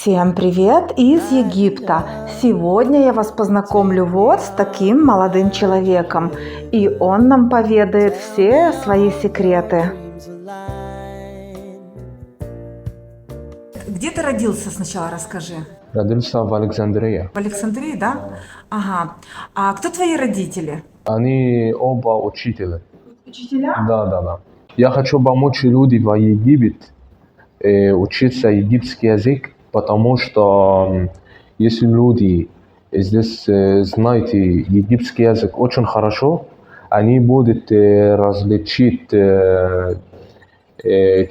Всем привет из Египта! Сегодня я вас познакомлю вот с таким молодым человеком, и он нам поведает все свои секреты. Где ты родился сначала, расскажи. Родился в Александрии. В Александрии, да? Ага. А кто твои родители? Они оба учителя. Учителя? Да. Я хочу помочь людям в Египет учиться египетский язык, потому что если люди здесь знают египетский язык очень хорошо, они будут различить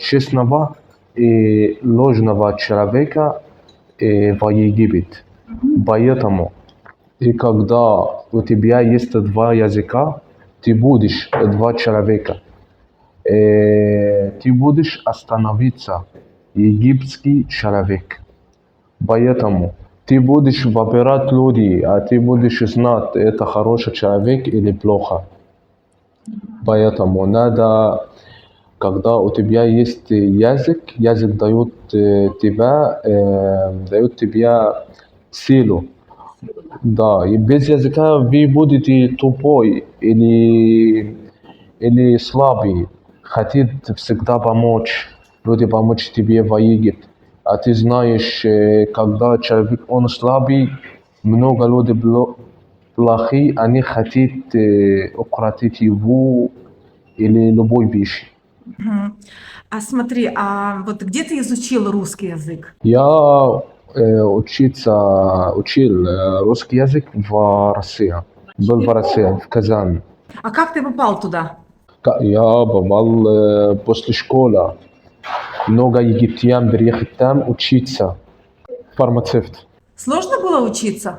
честного и ложного человека в Египет. Поэтому и когда у тебя есть два языка, ты будешь два человека. Ты будешь остановиться египетский человек. Поэтому ты будешь выбирать людей, а ты будешь знать, это хороший человек или плохо. Поэтому надо, когда у тебя есть язык дает тебе силу. Да, и без языка вы будете тупой или слабый. Хотит всегда помочь, люди помочь тебе в Египет. А ты знаешь, когда человек он слабый, много людей плохие, они хотят укротить его или любой вещь. А смотри, а вот где ты изучил русский язык? Я учил русский язык в России. Был в России, в Казани. А как ты попал туда? Я попал после школы. Много египтян приехали там учиться. Фармацевт. Сложно было учиться?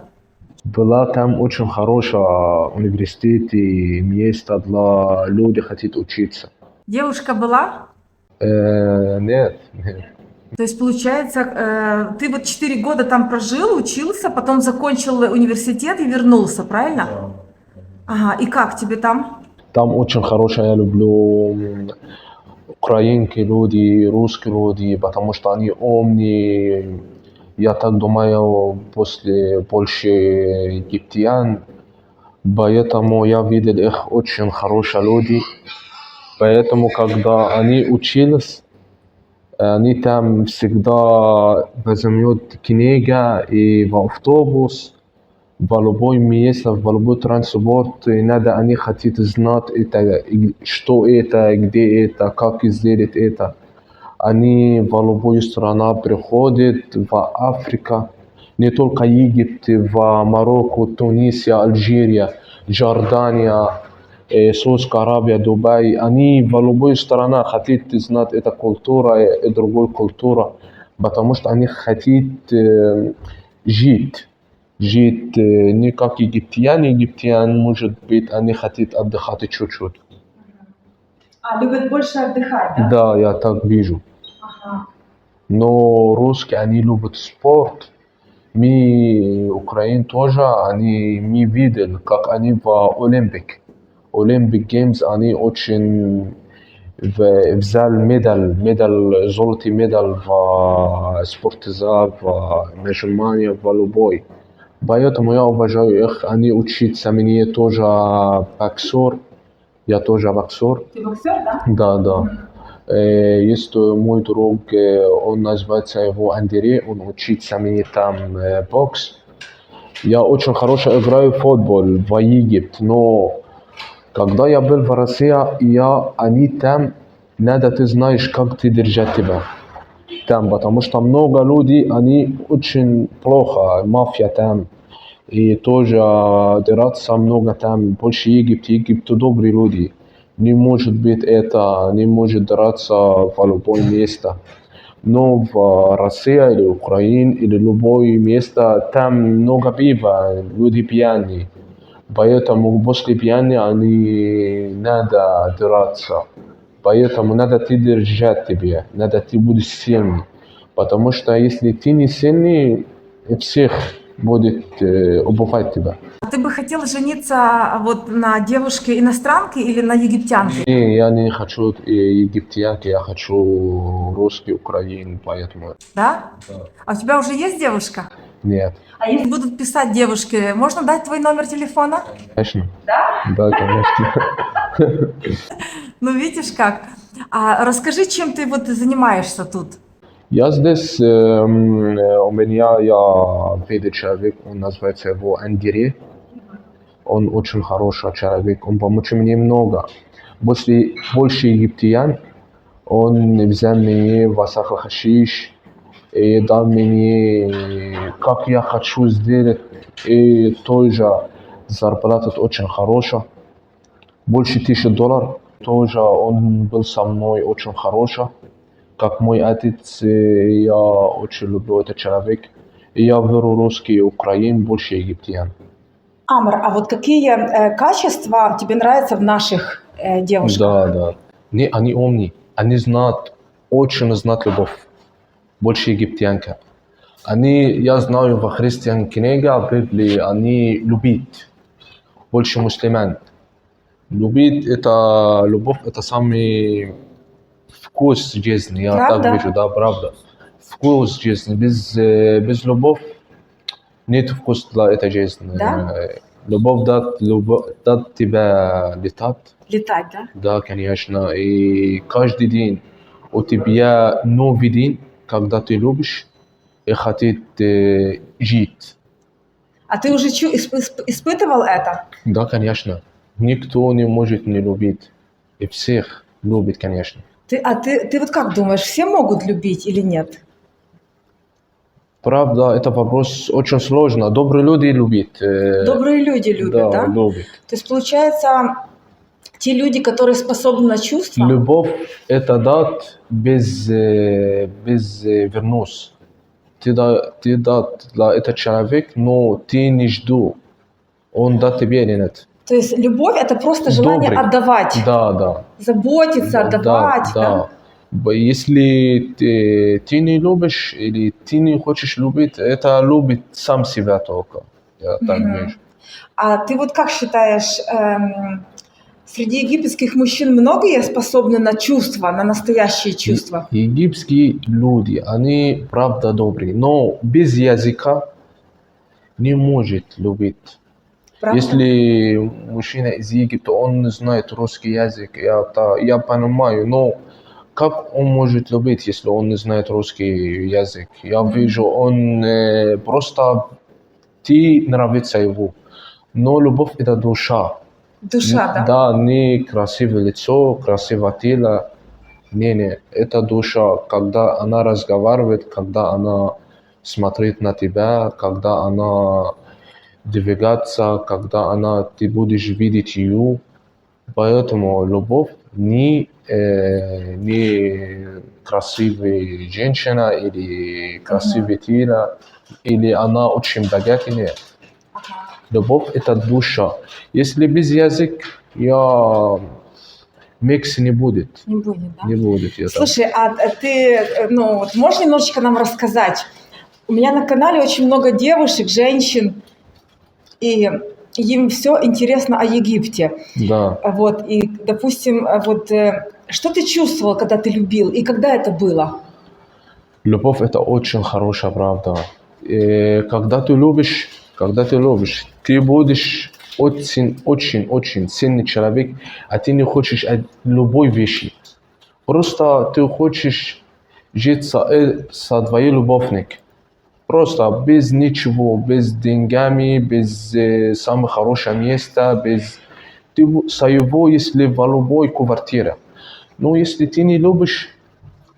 Была там очень хорошая университет и место для людей хотят учиться. Девушка была? Нет. То есть, получается, ты вот 4 года там прожил, учился, потом закончил университет и вернулся, правильно? Ага, и как тебе там? Там очень хорошая, я люблю украинские люди, русские люди, потому что они умные. Я так думаю, после больше египтян, поэтому я видел их очень хорошие люди. Поэтому, когда они учились, они там всегда возьмут книга и в автобус, в любое место, в любой транспорт, и надо, они хотят знать это, что это, где это, как сделать это. Они в любую страну приходят, в Африку, не только Египет, в Марокко, Тунисия, Алжирия, Иордания, Саудовская Аравия, Дубай. Они в любую страну хотят знать эту культуру и другую культуру, потому что они хотят жить не как египтяне, может быть, они хотят отдыхать чуть-чуть. А, любят больше отдыхать, да? Да, я так вижу. Ага. Но русские, они любят спорт. Мы, Украина тоже, мы видели, как они в Олимпик Геймс, они очень взяли медаль, золотый медаль в спортзал, в Германии, в любой. Поэтому я уважаю их, они учатся, мне тоже боксер, я тоже боксер. Ты боксер, да? Да. Есть мой друг, он называется его Андрей, он учится мне там бокс. Я очень хорошо играю в футбол в Египте, но когда я был в России, они там, надо ты знаешь, как ты держать тебя там, потому что много людей, они очень плохо, мафия там. И тоже драться много там, больше Египет добрые люди. Не может быть это, не может драться в любое место. Но в России или Украине или любое место, там много пива, люди пьяные. Поэтому после пьяния они надо драться. Поэтому надо ты держать тебя, надо ты будешь сильный. Потому что если ты не сильный, всех будет убивать тебя. Ты бы хотел жениться вот на девушке иностранке или на египтянке? И я не хочу египтянки, я хочу русский, украин, поэтому Да? да. А у тебя уже есть девушка? Нет, А если будут писать девушке, можно дать твой номер телефона? конечно. Да? Да, конечно. Ну, видишь как. А расскажи, чем ты вот занимаешься тут? Я здесь, у меня я видел человек, он называется его Андерей. Он очень хороший человек, он помог мне много. После больше египтян, он взял меня в Асахахашиш и дал мне, как я хочу сделать, и тоже зарплата очень хорошая, больше $1000. Тоже он был со мной очень хороший, как мой отец, я очень люблю этот человек. И я верю русский, украин, больше египтян. Амр, а вот какие качества тебе нравятся в наших девушках? Да, да. Не, они умные, они знают, очень знают любовь, больше египтянка. Они, я знаю, в христиан книге, в Библии, они любят, больше мусульман. Любить это, любовь это самый вкус жизни, я Правда? так вижу, да, правда. Вкус жизни, без любовь нет вкуса для этой жизни. Да? Любовь дает тебя летать, Летать, да? да, конечно, и каждый день у тебя новый день, когда ты любишь и хотит жить. А ты уже испытывал это? Да, конечно. Никто не может не любить. И всех любит, конечно. Ты вот как думаешь, все могут любить или нет? Правда, это вопрос очень сложный. Добрые люди любят. Добрые люди любят, да? Любят. То есть, получается, те люди, которые способны на чувства, Любовь – это дать без вернусь. Ты дать для этого человека, но ты не жду. Он даст тебе или нет. то есть любовь – это просто желание Добрый. отдавать, Да, да. заботиться, отдавать, да? Если ты не любишь или ты не хочешь любить, это любит сам себя только. Я так вижу. А ты вот как считаешь, среди египетских мужчин многие способны на чувства, на настоящие чувства? Египетские люди, они правда добрые, но без языка не может любить. Правда? Если мужчина из Египта, он не знает русский язык, я понимаю, но как он может любить, если он не знает русский язык? Я вижу, он просто ты нравится его, но любовь это душа. Душа, да? Да, не красивое лицо, красивое тело. Не, это душа, когда она разговаривает, когда она смотрит на тебя, когда она двигается, когда ты будешь видеть ее. Поэтому любовь не красивая женщина или красивое тело, или она очень богатая. Нет. Любовь – это душа. Если без языка, микс не будет. Не будет, да? Не будет. Слушай, а ты, вот можешь немножечко нам рассказать? У меня на канале очень много девушек, женщин, и им все интересно о Египте. Да. Вот, и, допустим, что ты чувствовал, когда ты любил, и когда это было? Любовь – это очень хорошая правда. И когда ты любишь, ты будешь очень сильный человек, а ты не хочешь от любой вещи. Просто ты хочешь жить со твоей любовником. Просто без ничего, без деньгами, без самого хорошего места, без... Ты со его, если в любой квартире. Но если ты не любишь,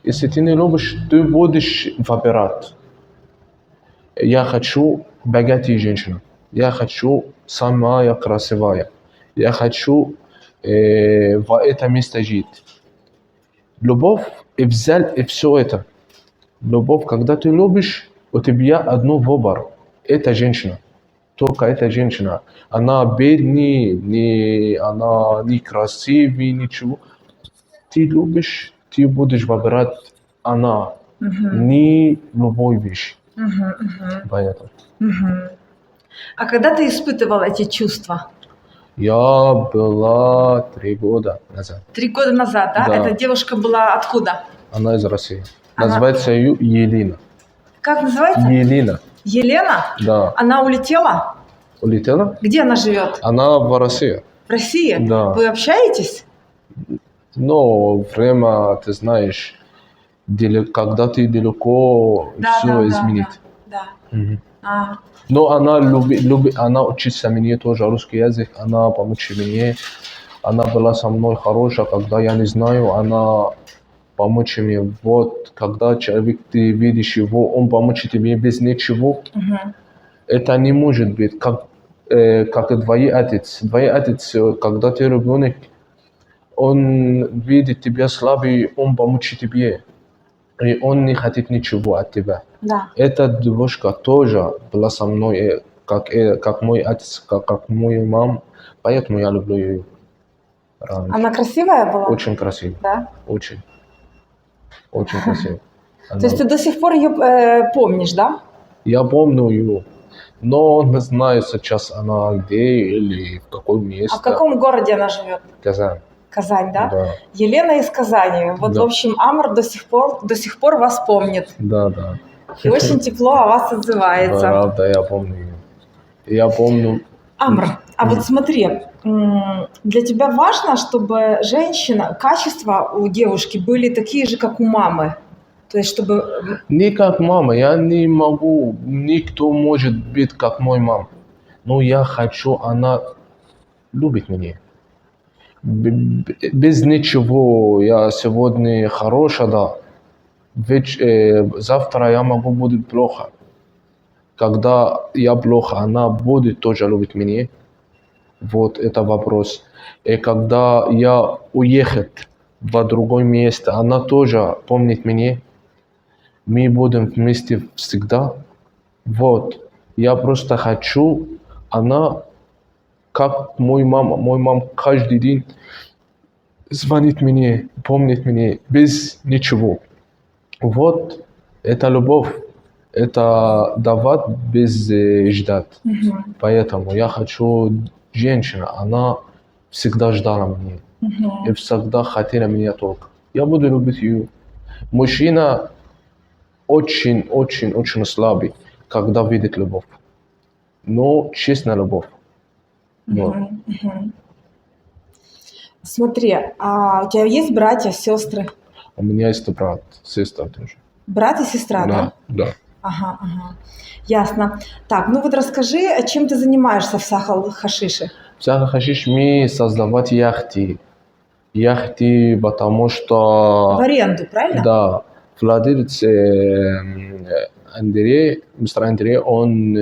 ты будешь выбирать. Я хочу богатую женщину. Я хочу самая красивая. Я хочу в это место жить. Любовь и взял и все это. Любовь, когда ты любишь, у тебя одно выбор. Это женщина. Только эта женщина. Она бедная, она не красивая, ничего. Ты любишь, ты будешь выбирать она. Не любой вещь. Поэтому. А когда ты испытывал эти чувства? Я была 3 года назад. 3 года назад, да? Да. Эта девушка была откуда? Она из России. Она- Называется ее Елена. Как называется? Елена. Елена? Да. Она улетела? Улетела? Где она живет? Она в России. В России? Да. Вы общаетесь? Но время, ты знаешь, когда ты далеко, все изменит. Да. Мгм. А, Но она она учится мне тоже русский язык, она помочь мне. Она была со мной хорошая, когда я не знаю, она помочь мне. Вот, когда человек, ты видишь его, он помочь тебе без ничего, мгм. это не может быть. Как и твой отец. Твой отец, когда ты ребенок, он видит тебя слабый, он помочь тебе. И он не хочет ничего от тебя. Да. Эта девушка тоже была со мной, как мой отец, как мой мам. Поэтому я люблю ее. Раньше. Она красивая была? Очень красиво. Да. Очень. Очень красиво. То есть ты до сих пор ее помнишь, да? Я помню ее, но не знаю сейчас она где или в каком месте. А в каком городе она живет? Казань. Казань, да? Да. Елена из Казани. Вот, Да. в общем, Амр до сих пор вас помнит. Да. И очень тепло о вас отзывается. Правда, я помню ее. Я помню. Амр, а вот смотри, для тебя важно, чтобы женщина, качества у девушки были такие же, как у мамы? То есть, чтобы... Не как мама, я не могу, никто может быть как мой мам. Но я хочу, она любит меня. Без ничего, я сегодня хорошая, да. Завтра я могу быть плохо. Когда я плохо, она будет тоже любить меня. Вот это вопрос. И когда я уехать в другое место, она тоже помнит меня. Мы будем вместе всегда. Вот. Я просто хочу, она, как мой мама каждый день звонит мне, помнит меня, без ничего. Вот. Это любовь. Это давать без ждать. Мгм, Поэтому я хочу женщину, она всегда ждала меня. мгм. И всегда хотела меня только. Я буду любить ее. Мужчина очень слабый, когда видит любовь. Но честная любовь. Вот. Мгм, мгм. Смотри, а у тебя есть братья, сестры? У меня есть брат, сестра тоже. Брат и сестра, да? Да. Ага. Ясно. Так, ну вот расскажи, чем ты занимаешься в Сахал-Хашише? Всегда хочешь мы создавать яхты. Яхты, потому что... В аренду, правильно? Да. Владелец Андрей, мистер Андрей, он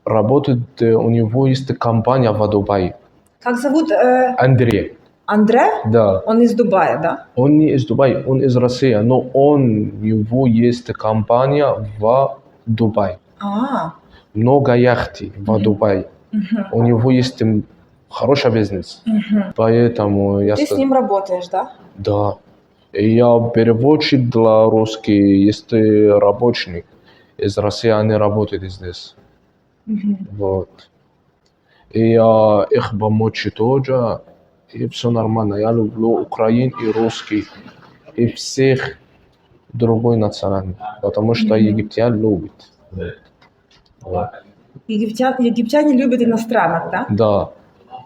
работает, у него есть компания в Дубае. Как зовут? Андрей, Андре? да. Он из Дубая, да? Он не из Дубая, он из России, но у него есть компания в Дубае. А, Много яхт в Дубае. мгм, У него есть хороший бизнес. мгм. Поэтому я Ты с ним работаешь, да? Да. И я переводчик для русский, есть работник из России, они работают здесь. Мгм. Вот. И я их помочь тоже, и все нормально. Я люблю Украину и русский, и всех другой национальности, потому что египтян любят. Вот. Египтяне любят иностранных, да? Да,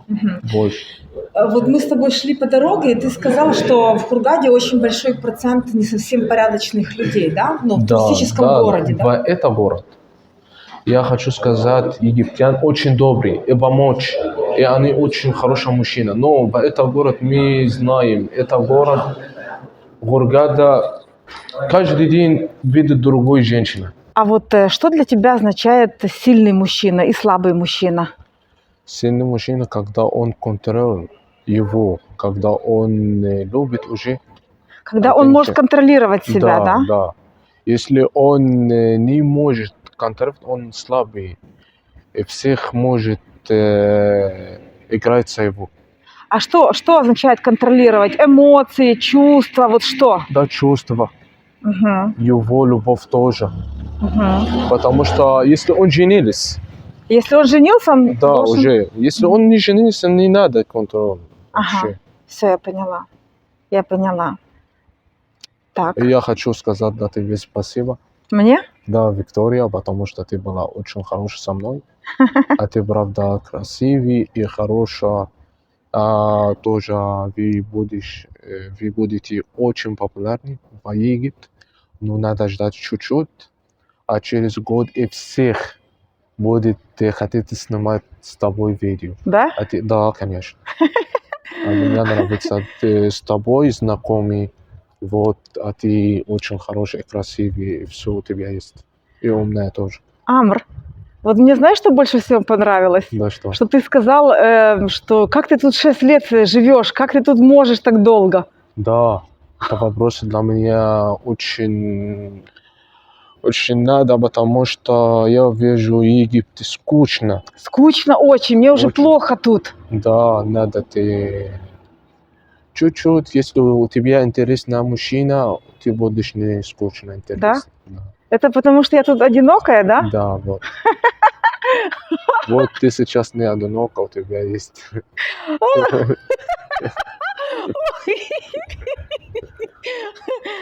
Мгм. больше. Вот мы с тобой шли по дороге, и ты сказал, что в Хургаде очень большой процент не совсем порядочных людей, да? Ну, в туристическом городе, да? В это город. Я хочу сказать, египтян очень добрый и помочь, и они очень хорошие мужчины. Но в этот город мы знаем, это город Хургада, каждый день видит другую женщину. А вот что для тебя означает сильный мужчина и слабый мужчина? Сильный мужчина, когда он контролирует его, когда он любит уже. Когда он может контролировать себя, да? Да. Если он не может контролировать, он слабый. И всех может играть за его. А что означает контролировать? Эмоции, чувства, вот что? Да, чувства. Мгм. Его любовь тоже. Мгм. Потому что если он женился, Если он женился, он да, должен... уже. Если он не женился, не надо контроль Ага, вообще. все, я поняла. Я поняла. Так, И я хочу сказать да, тебе спасибо. мне? Да, Виктория, потому что ты была очень хорошая со мной. А ты, правда, красивый и хорошая. Тоже вы будете очень популярны в Египте. Но надо ждать чуть-чуть. А через год и всех будет хотеть снимать с тобой видео. Да? Да, конечно. А мне нравится с тобой знакомый. Вот, а ты очень хороший, красивый, и все у тебя есть. И умная тоже. Амр, вот мне знаешь, что больше всего понравилось? Да что? Что ты сказал, что как ты тут 6 лет живешь, как ты тут можешь так долго? Да, это вопрос для меня очень, очень надо, потому что я вижу Египет скучно. Скучно очень, мне уже Очень. плохо тут. Да, надо ты чуть-чуть, если у тебя интересная мужчина, ты будешь не скучно интересно. Да? Это потому что я тут одинокая, да? Да, вот. Вот ты сейчас не одинока, у тебя есть.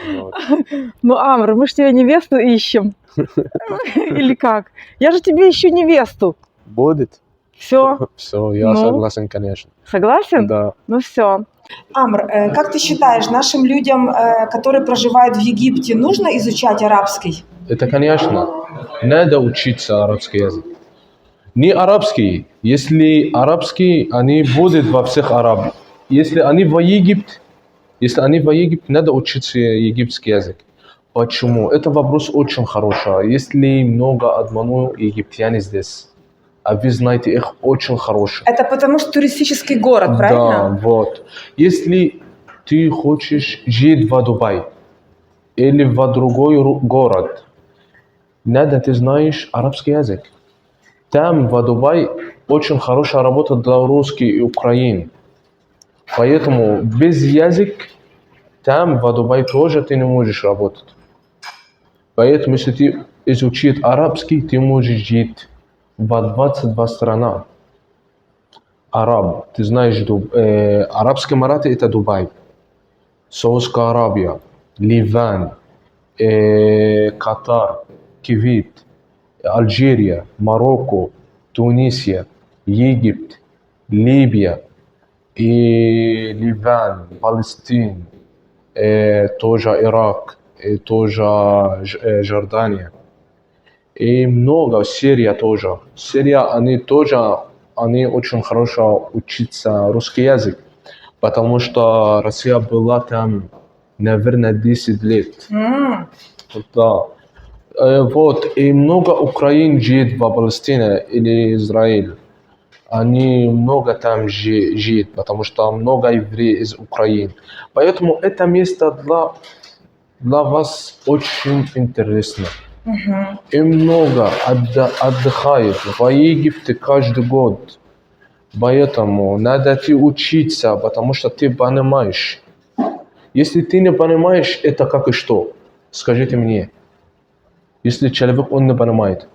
Вот. Ну, Амр, мы ж тебе невесту ищем. Или как? Я же тебе ищу невесту. Будет? Все, Все, я Ну? согласен, конечно. согласен? Да. Ну все. Амр, как ты считаешь, нашим людям, которые проживают в Египте, нужно изучать арабский? Это, конечно, надо учиться арабский язык. Не арабский. Если арабский, они будут во всех арабах. Если они в Египте, надо учиться египетский язык. Почему? Это вопрос очень хороший. Если много обманул египтяне здесь, а вы знаете их очень хорошие. Это потому что туристический город, Да, правильно? вот. Если ты хочешь жить в Дубае или в другой город, надо ты знаешь арабский язык. Там в Дубае очень хорошая работа для русских и украин. Поэтому без языка там в Дубае тоже ты не можешь работать. Поэтому если ты изучишь арабский, ты можешь жить в 22 страна. Араб, ты знаешь, Арабские Эмираты это Дубай, Саудовская Аравия, Ливан, Катар, Кувейт, Алжирия, Марокко, Тунисия, Египет, Ливия, и Ливан, Палестина, тоже Ирак, тоже Жордания. И много, Сирия тоже. Сирия, они очень хорошо учатся русский язык, потому что Россия была там, наверное, 10 лет. Да. Вот, и много украин живет в Палестине или Израиле. Они много там живут, потому что много евреев из Украины. Поэтому это место для вас очень интересно. И много отдыхает в Египте каждый год. Поэтому надо ты учиться, потому что ты понимаешь. Если ты не понимаешь, это как и что? Скажите мне. Если человек, он не понимает.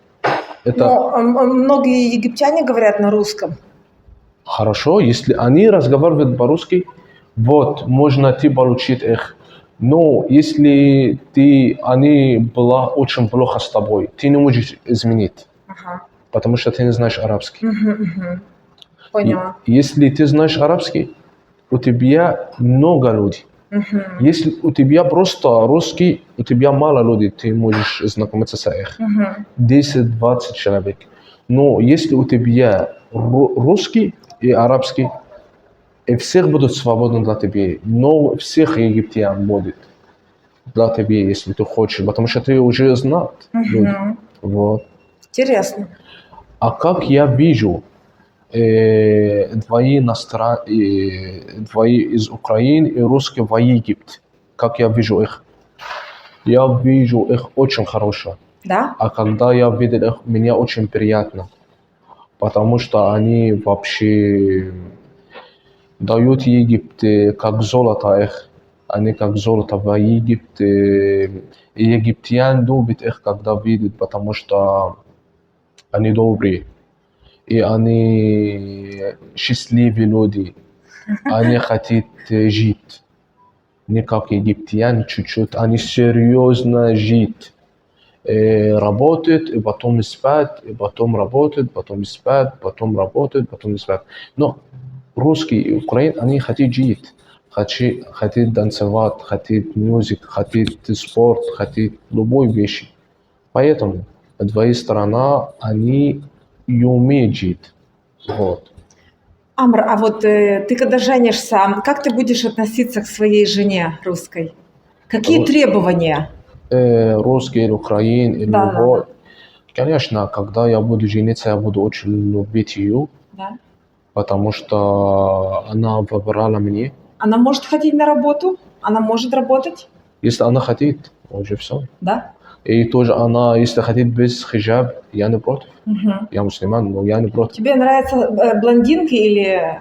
Это Многие египтяне говорят на русском. хорошо, если они разговаривают по-русски, вот, можно ты получить их. Но если они была очень плохо с тобой, ты не можешь изменить, потому что ты не знаешь арабский. Поняла. Если ты знаешь арабский, у тебя много людей. Если у тебя просто русский, у тебя мало людей, ты можешь знакомиться с их. 10-20 человек. Но если у тебя русский и арабский, и всех будут свободны для тебя, но всех египтян будет для тебя, если ты хочешь, потому что ты уже знал. Вот. Интересно. А как я вижу, двое из Украины и русские в Египте, как я вижу их? Я вижу их очень хорошо. Да? А когда я видел их, мне очень приятно, потому что они вообще дают Египте как золото их. они как золото в Египте. И египтян любят их, когда видят, потому что они добрые. И они счастливые люди. Они хотят жить. Не как египтяне чуть-чуть. Они серьезно жить. Работают, и потом спать, и потом работают, потом спать, потом работают, потом спать. Но русские и украинцы, они хотят жить. Хотят танцевать, хотят музыку, хотят спорт, хотят любой вещи. Поэтому две страны, они и умеют жить. Вот. Амр, а вот ты когда женишься, как ты будешь относиться к своей жене русской? Какие Вот. требования? Русский или украин, или Да, любой. да, Конечно, когда я буду жениться, я буду очень любить ее, да. потому что она выбрала меня. Она может ходить на работу? Она может работать? Если она хочет, уже все. Да? И тоже она, если хочет без хиджаб, я не против. Мгм. Я мусульман, но я не против. Тебе нравятся блондинки или...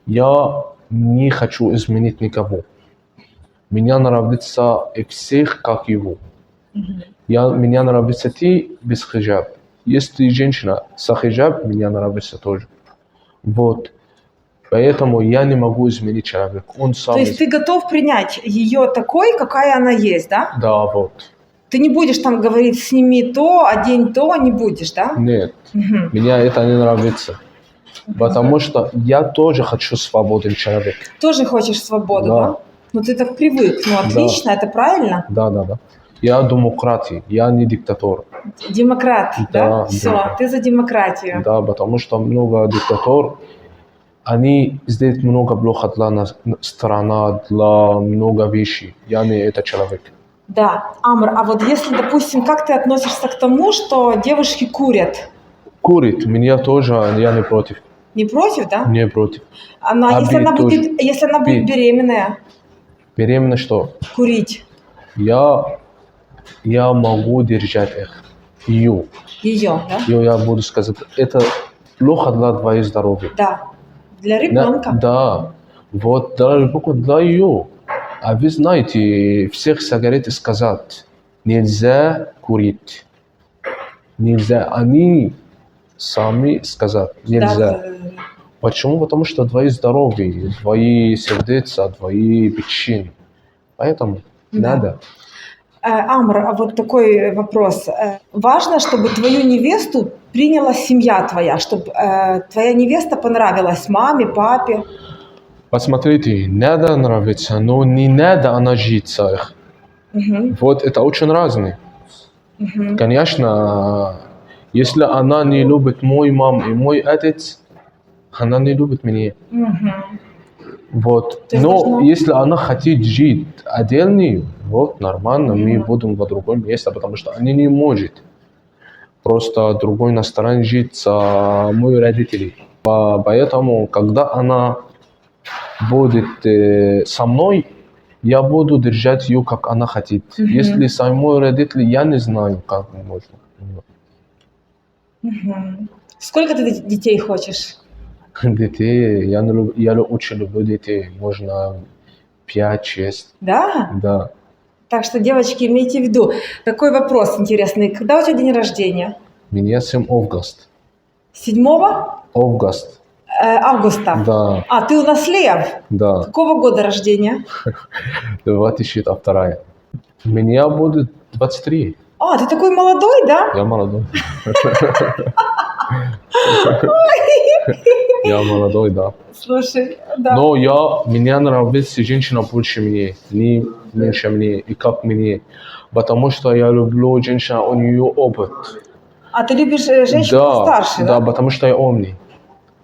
Я не хочу изменить никого. Мне нравится всех, как его. Мгм. Мне нравится ты без хиджаб. Если женщина с хиджаб, мне нравится тоже. Вот. Поэтому я не могу изменить человека. Он сам... То есть ты готов принять ее такой, какая она есть, да? Да, вот. Ты не будешь там говорить, сними то, одень то, не будешь, да? Нет, Мгм. мне это не нравится. Потому что я тоже хочу свободный человек. Тоже хочешь свободу, Да. да? Ну ты так привык, ну отлично, это правильно. Да. Я демократ, я не диктатор. Демократ, да? Да, Все, да. ты за демократию. Да, потому что много диктатор, они сделают много плохо для нас, страна, для много вещей. Я не этот человек. Да, Амр, а вот если, допустим, как ты относишься к тому, что девушки курят? Курит, меня тоже, я не против. Не против, да? Не против. Она, А если, она пить будет, тоже. если она будет Пить. беременная, Беременна что? курить Я могу держать их. Ее. ее, да? Я буду сказать, это плохо для твоего здоровья. Да. Для ребенка. Да. Вот для ребенка, для ее. А вы знаете, всех сигарет сказать, нельзя курить. Нельзя. Они сами сказать, нельзя. Да. Почему? Потому что твои здоровье, твои сердца, твои печени. Поэтому Да. надо. Амр, а вот такой вопрос. Важно, чтобы твою невесту приняла семья твоя, чтобы твоя невеста понравилась маме, папе. Посмотрите, надо нравиться, но не надо она жить их. Мгм. Вот это очень разные. Мгм. Конечно, если она не любит мой мам и мой отец, она не любит меня. Мгм. Вот. То есть Но должно- если она хочет жить отдельно, вот нормально, мы Мгм. будем в другом месте, потому что они не могут просто другой на стороне жить с моими родителями. Поэтому, когда она будет со мной, я буду держать ее, как она хочет. Мгм. Если с моими родителями, я не знаю, как можно. Мгм. Сколько ты детей хочешь? Детей, я очень люблю детей, можно 5-6, Да? да. Так что, девочки, имейте в виду. Такой вопрос интересный. Когда у тебя день рождения? Меня 7 август. 7 Август, августа. да, А, ты у нас Лев. да, Какого года рождения? 2002. Меня будет 23, А, ты такой молодой, да? я молодой. Я молодой, да. Слушай, да. Но мне нравится женщина больше мне, не меньше мне, и как мне. Потому что я люблю женщину, у нее опыт. А ты любишь женщину постарше, да, да? потому что я умный.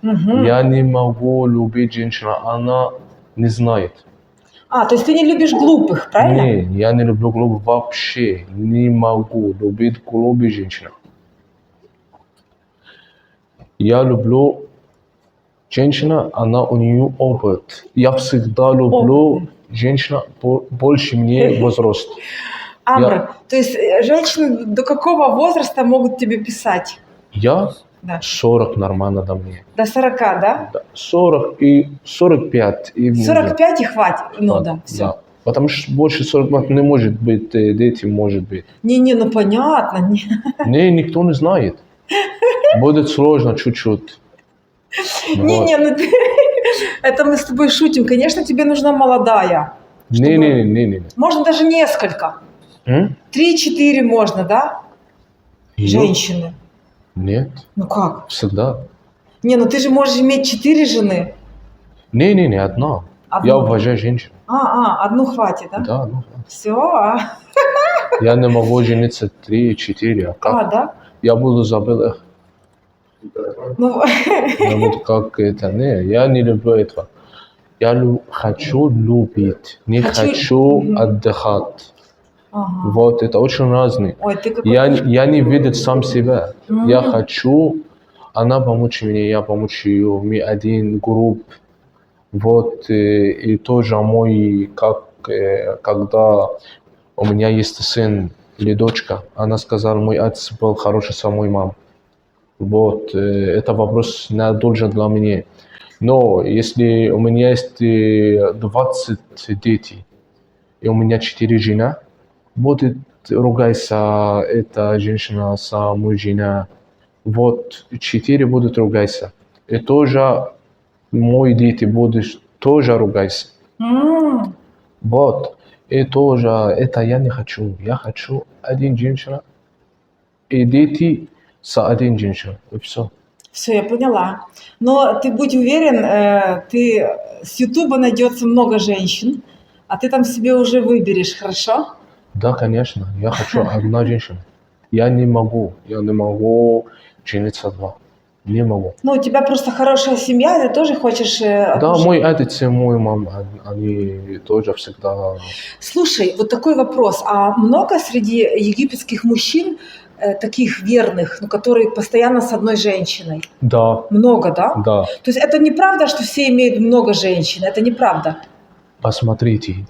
Мгм. Я не могу любить женщину, она не знает. А, то есть ты не любишь глупых, правильно? Не, я не люблю глупых вообще. Не могу любить глупых женщин. Я люблю женщину, она у нее опыт. Я всегда люблю женщину больше мне возраст. Амр, то есть женщины до какого возраста могут тебе писать? Я Да. 40 нормально до мне. До 40, да? Да, 40 и 45. И 45 и хватит. Ну да, все. Да. Потому что больше 40 не может быть, дети может быть. Не, ну понятно. Никто не знает. Будет сложно чуть-чуть. Не, ну ты... Это мы с тобой шутим. Конечно, тебе нужна молодая. Не. Можно даже несколько. 3-4 можно, да? Женщины. Нет, Ну как? всегда. Не, ну ты же можешь иметь 4 жены. Не, одна. Одну. Я уважаю женщин. Одну хватит, да? Да, Все. я не могу жениться 3-4, а как? Да? Я буду забыл их. Ну, Я буду как это. Не, я не люблю этого. Я хочу любить, не хочу отдыхать. ага. Вот, это очень разные. Ой, ты какой... Я не видел сам себя. Я хочу, она помочь мне, я помочь ее. Мы один групп. Вот, и тоже мой, когда у меня есть сын или дочка, она сказала, мой отец был хороший с моей мамой. Вот, это вопрос не должен для меня. Но если у меня есть 20 детей, и у меня 4 жена, будет ругайся эта женщина с моей женой. Вот, 4 будут ругайся. И тоже мои дети будут тоже ругайся. Вот. И тоже это я не хочу. Я хочу один женщина и дети с один женщина. И все. Все, я поняла. Но ты будь уверен, ты с Ютуба найдется много женщин, а ты там себе уже выберешь, хорошо? Да, конечно. Я хочу одна женщина. Я не могу жениться два. Не могу. Ну, у тебя просто хорошая семья, ты тоже хочешь... Да, мой отец и мой мама, они тоже всегда... Слушай, вот такой вопрос. А много среди египетских мужчин таких верных, ну, которые постоянно с одной женщиной? Да. Много, да? Да. То есть это неправда, что все имеют много женщин? Это неправда? Посмотрите.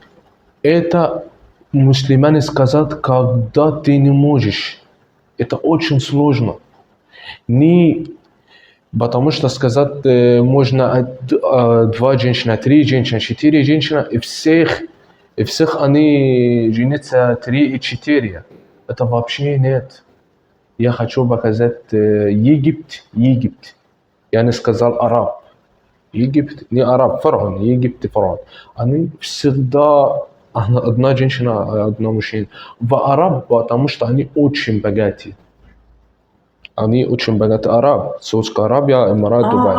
Это мусульмане сказать, когда ты не можешь. Это очень сложно. Не потому что сказать можно 2 женщины, 3 женщины, 4 женщины, и всех они женятся 3 и 4. Это вообще нет. Я хочу показать Египет. Я не сказал араб. Египет, не араб, фараон, Египет и фараон. Они всегда одна женщина, одна мужчина. В араб, потому что они очень богатые. Они очень богатые араб, Саудовская Аравия, Эмират, Дубай.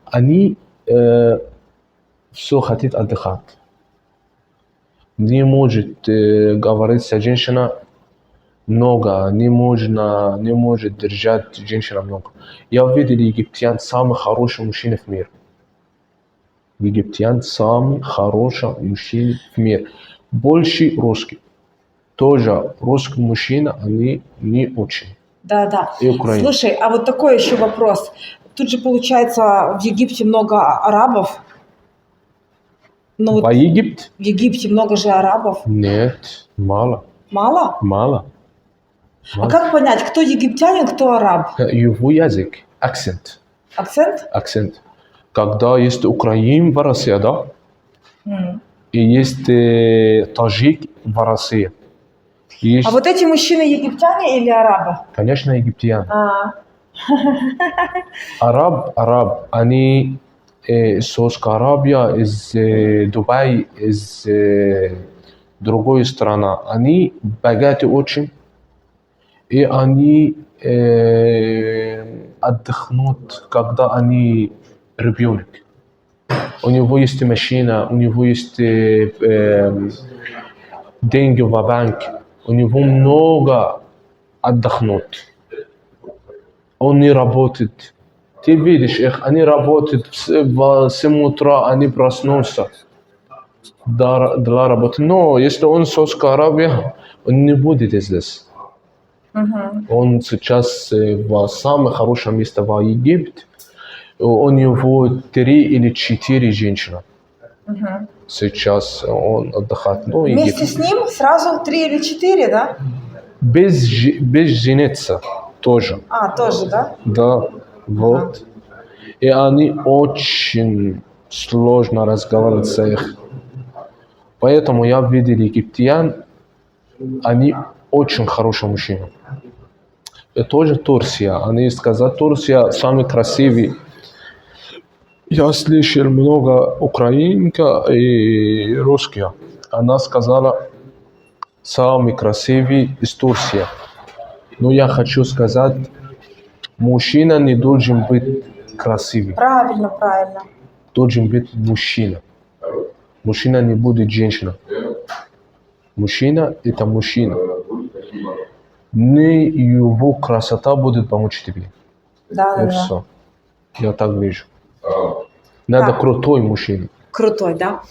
Они все хотят отдыхать. Не может говорить с женщиной много, не может держать женщину много. Я видел египтян самый хороший мужчина в мире. Египтян самый хороший мужчина в мире. Больше русский. Тоже русский мужчина, они не очень. Да. И Украина. Слушай, а вот такой еще вопрос. Тут же, получается, в Египте много арабов. Ну, в Египте? В Египте много же арабов. Нет, мало. Мало? Мало. А как понять, кто египтянин, кто араб? Его язык, акцент. Акцент? Акцент. Когда есть украин в России, да? И есть таджик в России. Есть... А вот эти мужчины египтяне или арабы? Конечно, египтяне. Араб, они из Саудовской Аравии, из Дубая, из другой страны. Они богаты очень, и они отдохнут, когда они ребенок. У него есть машина, у него есть деньги в банке, у него много отдохнут. Он не работает. Ты видишь их, они работают в 7 утра, они проснутся для работы. Но если он в Саудовской Аравии, он не будет здесь. Он сейчас в самое хорошее место в Египте. У него 3 или 4 женщины. Сейчас он отдыхает. Ну, вместе с ним сразу 3 или 4, да? Без жениться тоже. Тоже, да? Да, вот. И они очень сложно разговаривать с их. Поэтому я видел египтян, они очень хорошие мужчины. И тоже Турция. Они сказали, Турция самый красивый. Я слышал много украинка и русских. Она сказала, самый красивый из Турции. Но я хочу сказать, мужчина не должен быть красивый. Правильно, правильно. Должен быть мужчина. Мужчина не будет женщина. Мужчина – это мужчина. Не его красота будет помочь тебе. Да, И да, да. все. Я так вижу. Надо Так. крутой мужчина. Крутой, да?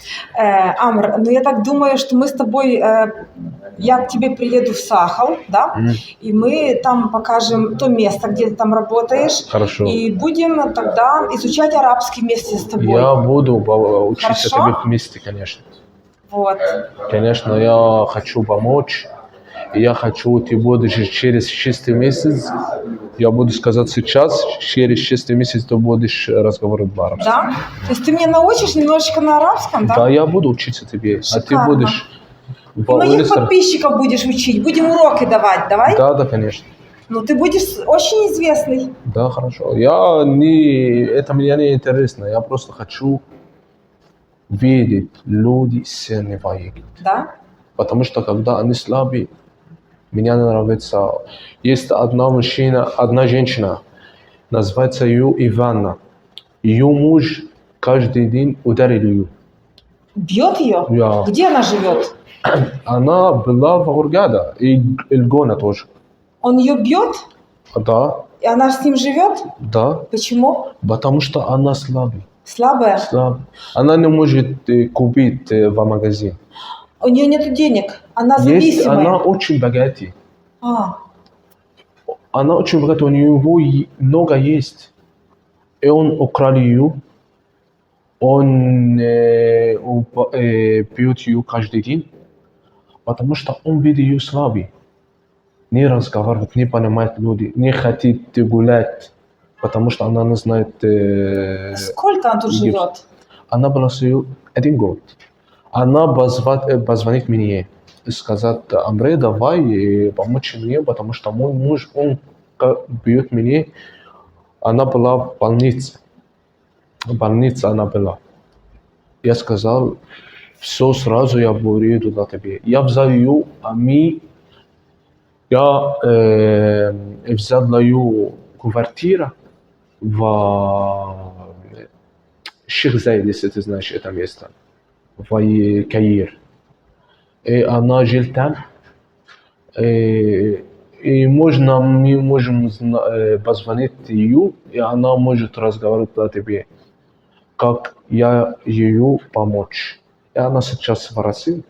Амр, ну я так думаю, что мы с тобой, я к тебе приеду в Сахал, да? И мы там покажем то место, где ты там работаешь. Хорошо. И будем тогда изучать арабский вместе с тобой. Я буду учиться Хорошо? тебе вместе, конечно. Вот. Конечно, я хочу помочь. И я хочу, ты будешь через 6 месяцев, я буду сказать сейчас, через 6 месяцев ты будешь разговаривать по-арабски. Да? То есть ты меня научишь немножечко на арабском, да? Да, я буду учиться тебе, Шикарно. а ты будешь... Ты моих подписчиков будешь учить, будем уроки давать, давай? Да, да, конечно. Ну ты будешь очень известный. Да, хорошо. Это мне не интересно, я просто хочу видеть люди сильные в Египте. Да? Потому что когда они слабые, мне нравится. Есть одна мужчина, одна женщина, называется ее Иванна. Ее муж каждый день ударил ее. Бьет ее? Да. Где она живет? Она была в Хургада и Эльгона тоже. Он ее бьет? Да, И она с ним живет? да, Почему? потому что она слабая. Слабая? Слабая. Она не может купить в магазин. У нее нет денег. Она Есть, зависимая. она очень богатая. А, Она очень богатая, у него много есть. И он украл ее. Он пьет ее каждый день, потому что он видит ее слабой. Не разговаривает, не понимает люди, не хочет гулять, потому что она не знает... сколько она тут живет? Она была с ней 1 год. Она позвонит мне и сказать, Амре, давай помочь мне, потому что мой муж, он бьет меня. Она была в больнице. В больнице она была. Я сказал, все, сразу я приеду до тебя. Я взял ее, я взял ее квартиру в Шейх Зайд, если ты знаешь это место, в Каир. И она жила там. И мы можем позвонить ее, и она может разговаривать по тебе, как я ее помочь. И она сейчас в России,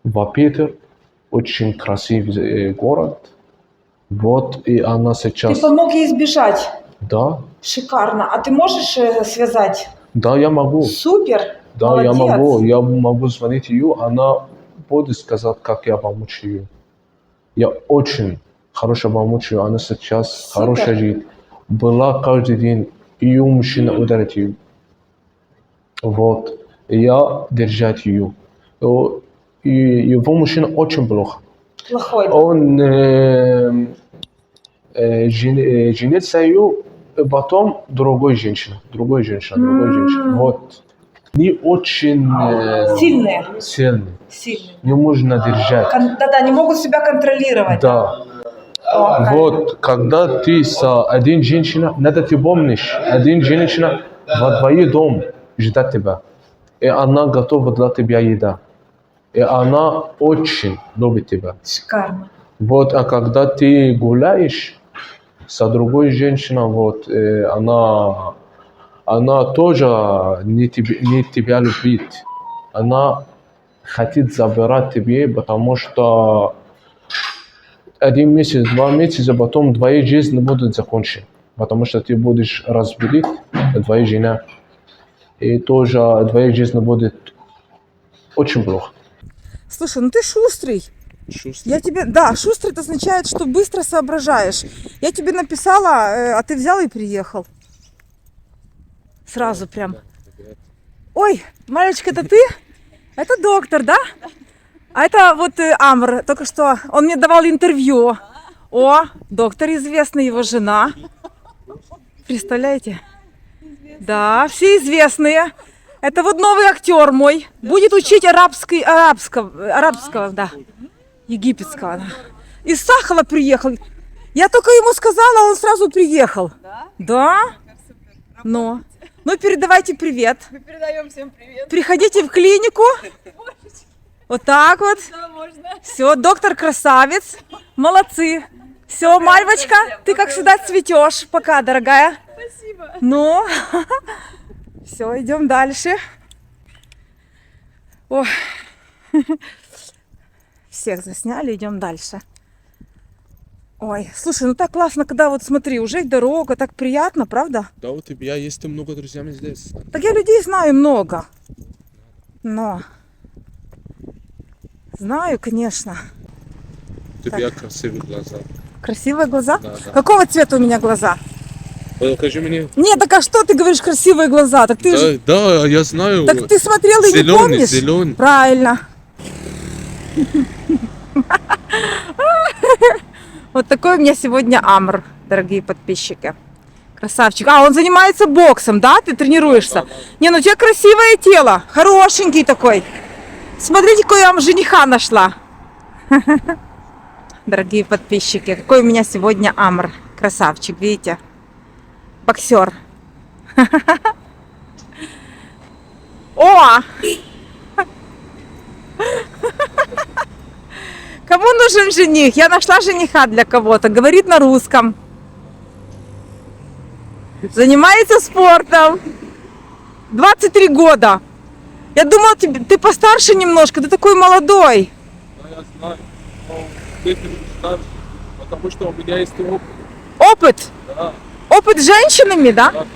в Питер, очень красивый город. Вот, и она сейчас... Ты помог ей сбежать? Да, Шикарно. А ты можешь связать? да, я могу. Супер. Да, Молодец. я могу звонить ее, она будет сказать, как я помочь ее. Я очень хорошо помочь ее, она сейчас Супер. хорошая жизнь. Была каждый день, ее мужчина ударит ее. Вот, я держать ее. И его мужчина очень плохо. Плохой. Да? Он женится ее, и потом другой женщина. Вот. Не очень Сильные. сильный. Сильные. Не можно держать. Да-да, не могут себя контролировать. Да. О, Вот, когда ты с один женщина, надо ты помнишь, один женщина во твой дом ждет тебя. И она готова для тебя еда. И она очень любит тебя. Шикарно. Вот, а когда ты гуляешь с другой женщиной, вот, она тоже не тебя любит. Она хочет забирать тебя, потому что 1 месяц, 2 месяца, потом твоя жизнь будет закончена. Потому что ты будешь разбить твою жену. И тоже твоя жизнь будет очень плохо. Слушай, ну ты шустрый. Я тебе... Да, шустрый это означает, что быстро соображаешь. Я тебе написала, а ты взял и приехал. Сразу прям. Ой, мальчик, это ты? Это доктор, да? А это вот Амр, только что он мне давал интервью. О, доктор известный, его жена. Представляете? Да, все известные. Это вот новый актер мой. Будет учить арабского, да, египетского. Да. Из Сахала приехал. Я только ему сказала, он сразу приехал. Да? Ну передавайте привет. Мы передаем всем привет. Приходите в клинику. Вот так вот. Да, можно. Все, доктор красавец. Молодцы. Все, Мальвочка, ты как всегда цветешь. Пока, дорогая. Спасибо. Ну, все, идем дальше. О. Всех засняли, идем дальше. Ой, слушай, ну так классно, когда вот смотри, уже дорога, так приятно, правда? Да, вот я есть много друзьями здесь. Так я людей знаю много. Но. Знаю, конечно. У тебя красивые глаза. Красивые глаза? Да. Какого цвета у меня глаза? Покажи мне. Нет, так а что ты говоришь красивые глаза? Так ты же... Да, я знаю. Так ты смотрел и не помнишь? Зеленый. Правильно. Вот такой у меня сегодня Амр, дорогие подписчики. Красавчик. А, он занимается боксом, да? Ты тренируешься? Да. Не, ну у тебя красивое тело. Хорошенький такой. Смотрите, какой я вам жениха нашла. Дорогие подписчики, какой у меня сегодня Амр. Красавчик, видите? Боксер. О! Кому нужен жених? Я нашла жениха для кого-то. Говорит на русском. Занимается спортом. 23 года. Я думала, ты постарше немножко. Ты такой молодой. Да, я знаю. Но ты не старше, потому что у меня есть опыт. Опыт? Да. Опыт с женщинами, да? Да,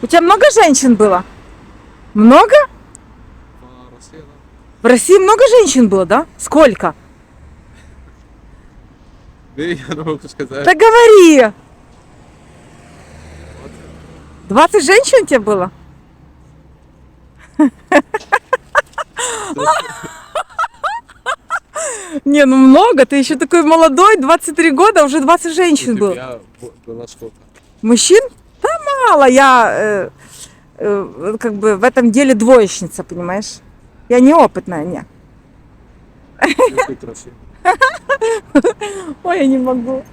У тебя много женщин было? Много? в России, да. В России много женщин было, да? Сколько? Да, я не могу сказать. Да говори! 20 женщин у тебя было? Не, ну много, ты еще такой молодой, 23 года, уже 20 женщин У было. тебя было сколько? Мужчин? Да мало, я как бы в этом деле двоечница, понимаешь? Я неопытная, не. Ты красивый. Ой, я не могу.